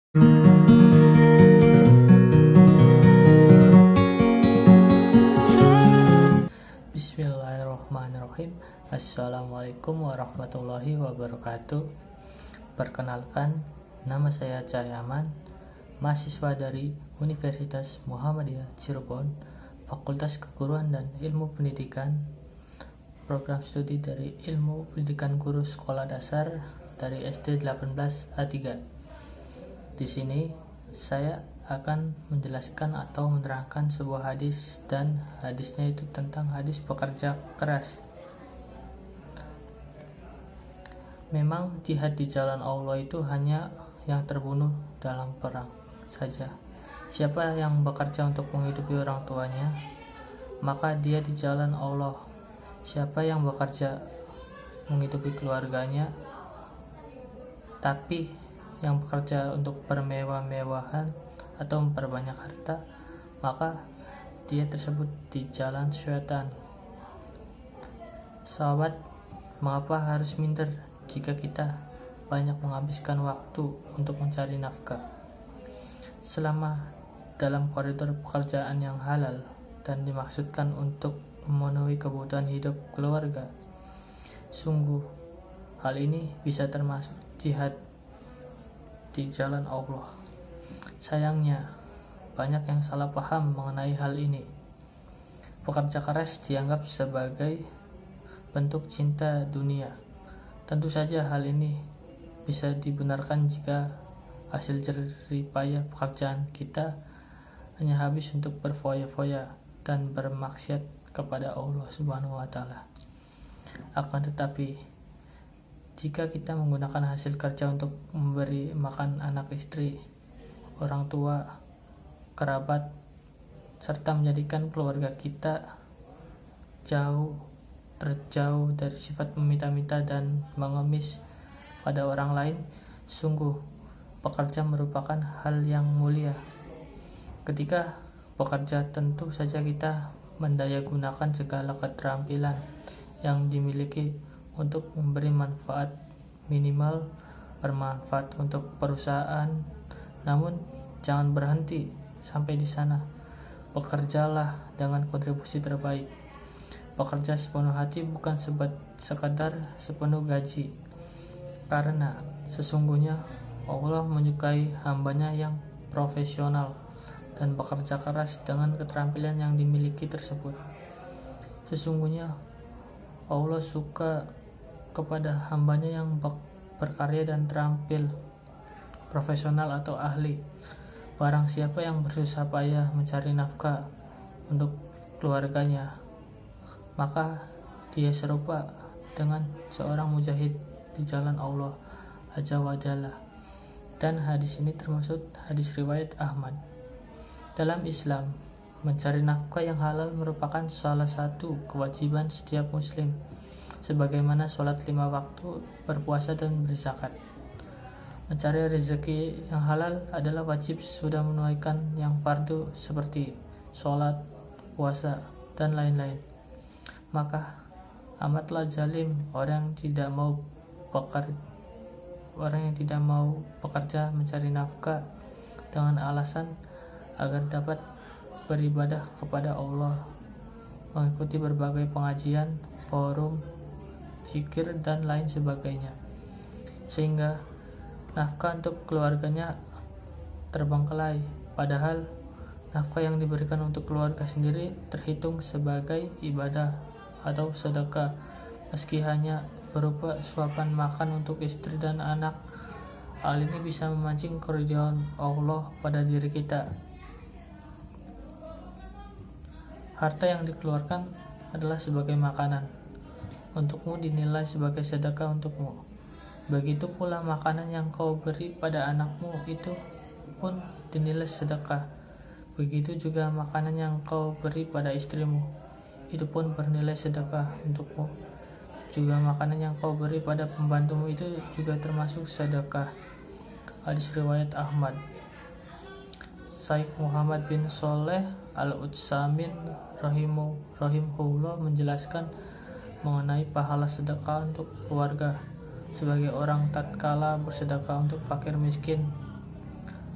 Bismillahirrahmanirrahim. Assalamualaikum warahmatullahi wabarakatuh. Perkenalkan, nama saya Cahyaman, mahasiswa dari Universitas Muhammadiyah Cirebon, Fakultas Keguruan dan Ilmu Pendidikan, program studi dari Ilmu Pendidikan Guru Sekolah Dasar dari SD 18A3. Di sini saya akan menjelaskan atau menerangkan sebuah hadis, dan hadisnya itu tentang hadis pekerja keras. Memang jihad di jalan Allah itu hanya yang terbunuh dalam perang saja. Siapa yang bekerja untuk menghidupi orang tuanya, maka dia di jalan Allah. Siapa yang bekerja menghidupi keluarganya, tapi yang bekerja untuk bermewah-mewahan atau memperbanyak harta, maka dia tersebut di jalan syaitan. Sahabat, mengapa harus minder jika kita banyak menghabiskan waktu untuk mencari nafkah? Selama dalam koridor pekerjaan yang halal dan dimaksudkan untuk memenuhi kebutuhan hidup keluarga, sungguh hal ini bisa termasuk jihad di jalan Allah. Sayangnya, banyak yang salah paham mengenai hal ini. Pekerja keras dianggap sebagai bentuk cinta dunia. Tentu saja hal ini bisa dibenarkan jika hasil jerih payah pekerjaan kita hanya habis untuk berfoya-foya dan bermaksiat kepada Allah Subhanahu wa Ta'ala. Akan tetapi, jika kita menggunakan hasil kerja untuk memberi makan anak istri, orang tua, kerabat, serta menjadikan keluarga kita terjauh dari sifat meminta-minta dan mengemis pada orang lain, sungguh pekerja merupakan hal yang mulia. Ketika bekerja, tentu saja kita mendayagunakan segala keterampilan yang dimiliki untuk memberi manfaat minimal bermanfaat untuk perusahaan. Namun jangan berhenti sampai di sana. Bekerjalah dengan kontribusi terbaik. Bekerja sepenuh hati, bukan sekadar sepenuh gaji, karena sesungguhnya Allah menyukai hambanya yang profesional dan bekerja keras dengan keterampilan yang dimiliki tersebut. Sesungguhnya Allah suka kepada hambanya yang berkarya dan terampil, profesional atau ahli. Barang siapa yang bersusah payah mencari nafkah untuk keluarganya, maka dia serupa dengan seorang mujahid di jalan Allah Azza wa Jalla. Dan hadis ini termasuk hadis riwayat Ahmad. Dalam Islam, mencari nafkah yang halal merupakan salah satu kewajiban setiap muslim, sebagaimana sholat 5 waktu, berpuasa, dan berzakat. Mencari rezeki yang halal adalah wajib sesudah menunaikan yang fardu seperti sholat, puasa, dan lain-lain. Maka amatlah zalim orang yang tidak mau bekerja mencari nafkah dengan alasan agar dapat beribadah kepada Allah, mengikuti berbagai pengajian, forum, zikir, dan lain sebagainya, sehingga nafkah untuk keluarganya terbengkelai. Padahal nafkah yang diberikan untuk keluarga sendiri terhitung sebagai ibadah atau sedekah, meski hanya berupa suapan makan untuk istri dan anak. Hal ini bisa memancing keridhaan Allah pada diri kita. Harta yang dikeluarkan adalah sebagai makanan untukmu, dinilai sebagai sedekah untukmu. Begitu pula makanan yang kau beri pada anakmu, itu pun dinilai sedekah. Begitu juga makanan yang kau beri pada istrimu, itu pun bernilai sedekah untukmu. Juga makanan yang kau beri pada pembantumu itu juga termasuk sedekah. Hadis riwayat Ahmad. Syekh Muhammad bin Shaleh Al-Utsaimin rahimahullah menjelaskan mengenai pahala sedekah untuk keluarga sebagai orang tatkala bersedekah untuk fakir miskin.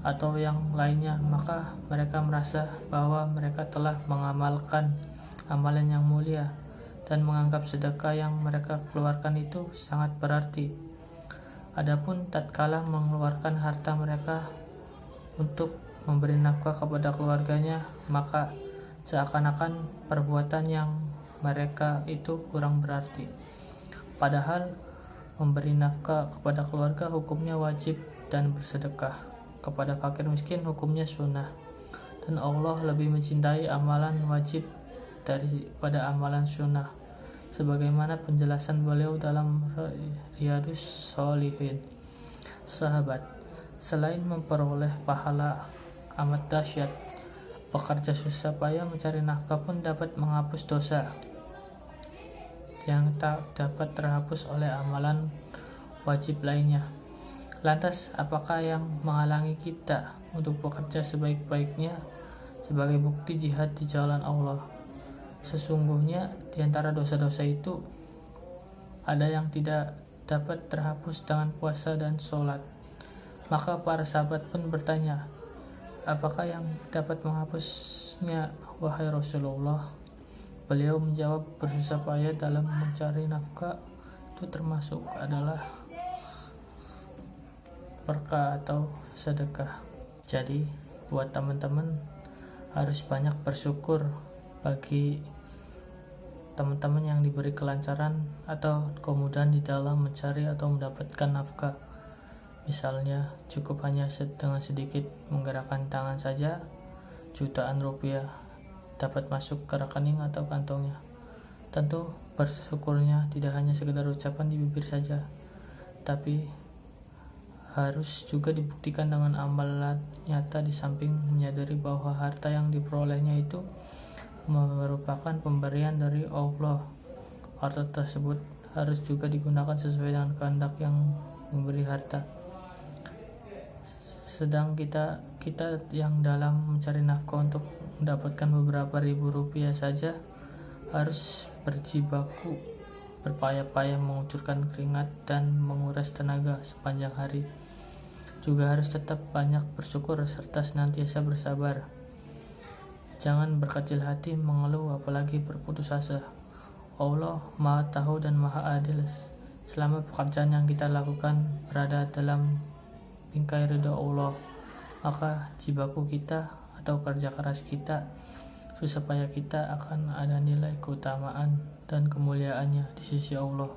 atau yang lainnya, maka mereka merasa bahwa mereka telah mengamalkan amalan yang mulia dan menganggap sedekah yang mereka keluarkan itu sangat berarti. Adapun tatkala mengeluarkan harta mereka untuk memberi nafkah kepada keluarganya, maka seakan-akan perbuatan yang mereka itu kurang berarti. Padahal memberi nafkah kepada keluarga hukumnya wajib dan bersedekah kepada fakir miskin hukumnya sunnah, dan Allah lebih mencintai amalan wajib daripada amalan sunnah, sebagaimana penjelasan beliau dalam Riyadhus Shalihin. Sahabat, selain memperoleh pahala amat dahsyat, pekerja susah payah mencari nafkah pun dapat menghapus dosa yang tak dapat terhapus oleh amalan wajib lainnya. Lantas, apakah yang menghalangi kita untuk bekerja sebaik-baiknya sebagai bukti jihad di jalan Allah? Sesungguhnya di antara dosa-dosa itu ada yang tidak dapat terhapus dengan puasa dan sholat. Maka para sahabat pun bertanya, apakah yang dapat menghapusnya, wahai Rasulullah? Beliau menjawab, bersusah payah dalam mencari nafkah itu termasuk adalah berkah atau sedekah. Jadi buat teman-teman harus banyak bersyukur bagi teman-teman yang diberi kelancaran atau kemudahan di dalam mencari atau mendapatkan nafkah. Misalnya cukup hanya dengan sedikit menggerakkan tangan saja, jutaan rupiah dapat masuk ke rekening atau kantongnya. Tentu bersyukurnya tidak hanya sekedar ucapan di bibir saja, tapi harus juga dibuktikan dengan amalan nyata, di samping menyadari bahwa harta yang diperolehnya itu merupakan pemberian dari Allah. Harta tersebut harus juga digunakan sesuai dengan kehendak yang memberi harta. Sedang kita yang dalam mencari nafkah untuk mendapatkan beberapa ribu rupiah saja harus berjibaku, berpayah-payah mengucurkan keringat dan menguras tenaga sepanjang hari. Juga harus tetap banyak bersyukur serta senantiasa bersabar. Jangan berkecil hati, mengeluh, apalagi berputus asa. Allah Maha Tahu dan Maha Adil. Selama pekerjaan yang kita lakukan berada dalam bingkai ridha Allah, maka jibaku kita atau kerja keras kita, susah payah kita akan ada nilai keutamaan dan kemuliaannya di sisi Allah.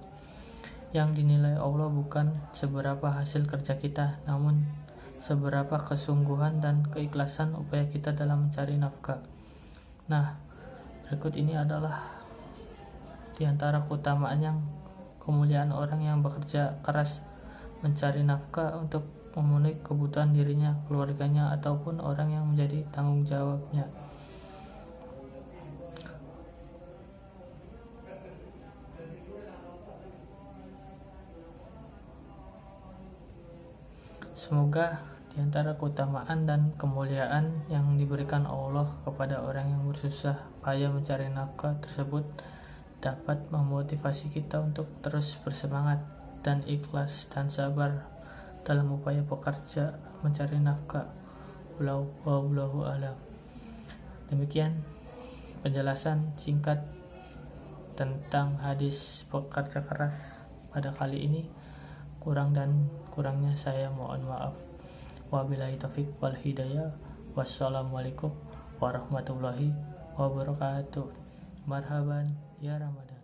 Yang dinilai Allah bukan seberapa hasil kerja kita, namun seberapa kesungguhan dan keikhlasan upaya kita dalam mencari nafkah. Nah, berikut ini adalah di antara keutamaan yang kemuliaan orang yang bekerja keras mencari nafkah untuk memenuhi kebutuhan dirinya, keluarganya, ataupun orang yang menjadi tanggung jawabnya. Semoga di antara keutamaan dan kemuliaan yang diberikan Allah kepada orang yang bersusah payah mencari nafkah tersebut dapat memotivasi kita untuk terus bersemangat dan ikhlas dan sabar dalam upaya bekerja mencari nafkah. Wallahu a'lam. Demikian penjelasan singkat tentang hadis pekerja keras pada kali ini. Kurangnya saya mohon maaf. Wabillahi taufiq wal hidayah. Wassalamualaikum warahmatullahi wabarakatuh. Marhaban ya Ramadan.